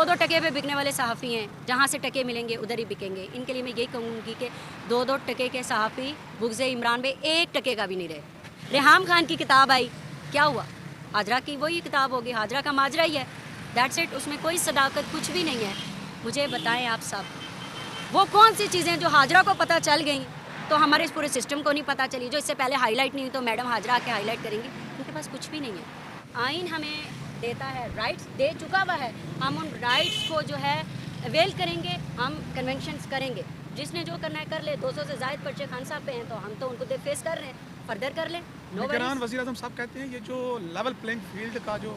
दो टके पे बिकने वाले सहाफ़ी हैं, जहाँ से टके मिलेंगे उधर ही बिकेंगे। इनके लिए मैं यही कहूँगी कि दो टके के सहाफ़ी बुग़्ज़ इमरान में 1 टके का भी नहीं रहे। रेहाम खान की किताब आई, क्या हुआ? हाजरा की वही किताब होगी, हाजरा का माजरा ही है, दैट्स इट। उसमें कोई सदाकत कुछ भी नहीं है। मुझे बताएं आप सब, वो कौन सी चीज़ें जो हाजरा को पता चल गई तो हमारे इस पूरे सिस्टम को नहीं पता चली, जो इससे पहले हाईलाइट नहीं हुई तो मैडम हाजरा आके हाईलाइट करेंगी। उनके पास कुछ भी नहीं है। आइन हमें देता है, राइट्स दे चुका हुआ है, हम उन राइट्स को जो है अवेल करेंगे, हम कन्वेंशंस करेंगे। जिसने जो करना है कर ले। 200 से ज़ायद पर्चे खान साहब पे हैं तो हम तो उनको फेस कर रहे हैं, फर्दर कर लें। वज़ीर आज़म साहब कहते हैं ये जो लेवल प्लेइंग फील्ड का जो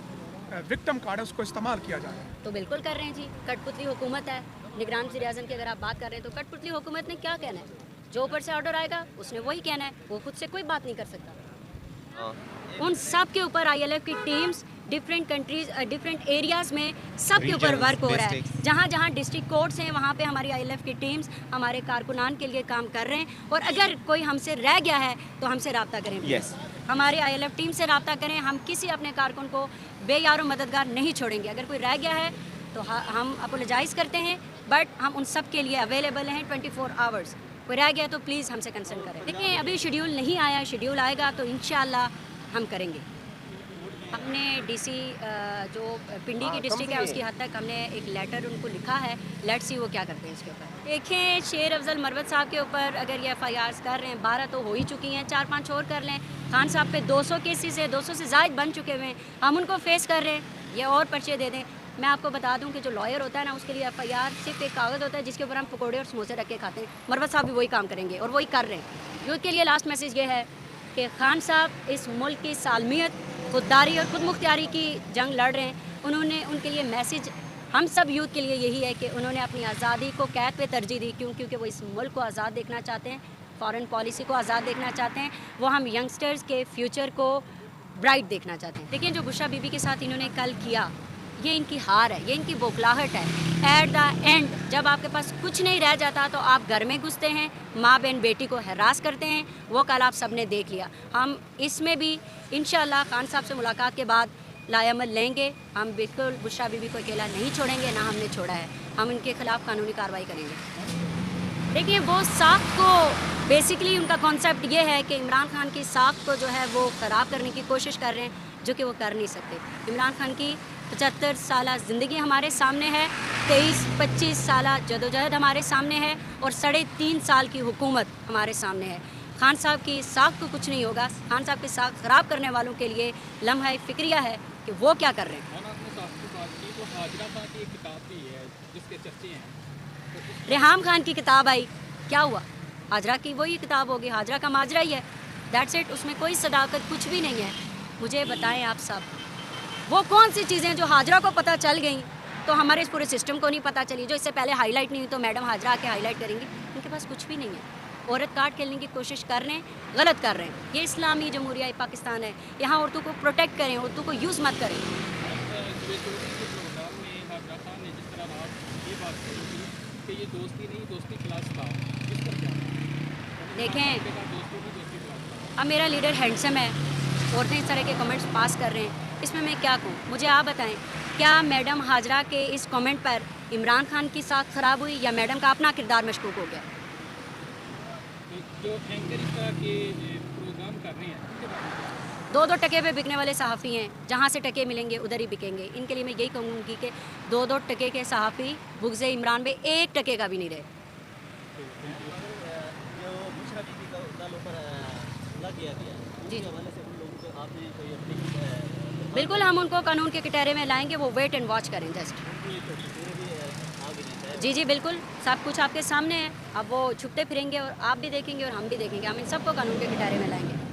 विक्टिम कार्ड है उसको इस्तेमाल किया जा रहा है। तो बिल्कुल कर रहे हैं जी, कठपुतली हुकूमत है। निगरान वज़ीर-ए-आज़म की अगर आप बात कर रहे हैं तो कठपुतली हुकूमत ने क्या कहना है? जो ऊपर से ऑर्डर आएगा उसने वही कहना है, वो खुद से कोई बात नहीं कर सकता। उन सब के ऊपर ILF की teams different countries different areas में सब के ऊपर वर्क हो रहा है। जहाँ जहाँ डिस्ट्रिक्ट कोर्ट्स हैं वहाँ पे हमारी ILF की टीम्स हमारे कारकुनान के लिए काम कर रहे हैं। और अगर कोई हमसे रह गया है तो हमसे रब्ता करें प्लीज़। हमारी ILF टीम से रब्ता करें। हम किसी अपने कारकुन को बेयारो मददगार नहीं छोड़ेंगे। अगर कोई रह गया है तो हम अपोलोजाइज़ करते हैं, बट हम उन सब के लिए अवेलेबल हैं 24 आवर्स। कोई रह गया तो प्लीज़ हमसे कंसर्न करें। देखिए अभी शेड्यूल नहीं आया, शेड्यूल आएगा तो इंशाअल्लाह हम करेंगे। हमने DC जो पिंडी की डिस्ट्रिक्ट है उसकी हद तक हमने एक लेटर उनको लिखा है, लेट्स सी वो क्या करते हैं इसके ऊपर। देखें शेर अफजल मरवत साहब के ऊपर अगर ये FIRs कर रहे हैं, 12 तो हो ही चुकी हैं, 4-5 और कर लें। खान साहब पे 200 केसेस है, 200 से ज़ायद बन चुके हुए हैं, हम उनको फेस कर रहे हैं। ये और पर्चे दे दें। मैं आपको बता दूं कि जो लॉयर होता है ना उसके लिए FIR सिर्फ एक कागज़ होता है जिसके ऊपर हम पकौड़े और समोसे रख के खाते हैं। मरवत साहब भी वही काम करेंगे और वही कर रहे हैं। यूथ के लिए लास्ट मैसेज ये है कि खान साहब इस मुल्क की सालमियत, खुददारी और खुद मुख्तियारी की जंग लड़ रहे हैं। उन्होंने उनके लिए मैसेज हम सब यूथ के लिए यही है कि उन्होंने अपनी आज़ादी को कैद पे तरजीह दी। क्योंकि वो इस मुल्क को आज़ाद देखना चाहते हैं, फॉरेन पॉलिसी को आज़ाद देखना चाहते हैं, वो हम यंगस्टर्स के फ्यूचर को ब्राइट देखना चाहते हैं। देखिए जो बुशरा बीबी के साथ इन्होंने कल किया, ये इनकी हार है, ये इनकी बौखलाहट है। एट द एंड जब आपके पास कुछ नहीं रह जाता तो आप घर में घुसते हैं, माँ बहन बेटी को हरास करते हैं। वो कल आप सब ने देख लिया। हम इसमें भी इंशाअल्लाह खान साहब से मुलाकात के बाद लाएमल लेंगे। हम बिल्कुल बुशरा बीबी को अकेला नहीं छोड़ेंगे, ना हमने छोड़ा है। हम इनके ख़िलाफ़ कानूनी कार्रवाई करेंगे। देखिए वो साख को बेसिकली उनका कॉन्सेप्ट ये है कि इमरान खान की साख को जो है वो ख़राब करने की कोशिश कर रहे हैं, जो कि वो कर नहीं सकते। इमरान खान की 75 साल ज़िंदगी हमारे सामने है, 23-25 साल जदोजहद हमारे सामने है और 3.5 साल की हुकूमत हमारे सामने है। खान साहब की साख को कुछ नहीं होगा। खान साहब की साख ख़राब करने वालों के लिए लम्हा फ़िक्रिया है कि वो क्या कर रहे हैं। रेहाम खान की किताब आई, क्या हुआ? हाजरा की वही किताब होगी, हाजरा का माजरा ही है, दैट्स इट। उसमें कोई सदाकत कुछ भी नहीं है। मुझे बताएं आप सब, वो कौन सी चीज़ें जो हाजरा को पता चल गई तो हमारे इस पूरे सिस्टम को नहीं पता चली, जो इससे पहले हाईलाइट नहीं हुई तो मैडम हाजरा आके हाईलाइट करेंगी। उनके पास कुछ भी नहीं है। औरत कार्ड खेलने की कोशिश कर रहे हैं, गलत कर रहे हैं। ये इस्लामी जमहूरिया पाकिस्तान है, यहाँ औरतों को प्रोटेक्ट करें, औरतों को यूज़ मत करें। देखें अब मेरा लीडर हैंडसम है, औरतें इस तरह के कमेंट्स पास कर रहे हैं, इसमें मैं क्या कहूँ? मुझे आप बताएं, क्या मैडम हाजरा के इस कमेंट पर इमरान खान की साख ख़राब हुई या मैडम का अपना किरदार मशकूक हो गया? जो एंकर इस तरह के प्रोग्राम कर रहे हैं, 2-2 टके पे बिकने वाले सहाफ़ी हैं, जहाँ से टके मिलेंगे उधर ही बिकेंगे। इनके लिए मैं यही कहूँगी कि 2-2 टके के सहाफ़ी बुग़्ज़ इमरान में 1 टके का भी नहीं रहे। जी बिल्कुल, हम उनको कानून के कटहरे में लाएंगे। वो वेट एंड वॉच करें जस्ट। जी बिल्कुल, सब कुछ आपके सामने है। अब वो छुपते फिरेंगे और आप भी देखेंगे और हम भी देखेंगे। हम इन सबको कानून के कटहरे में लाएंगे।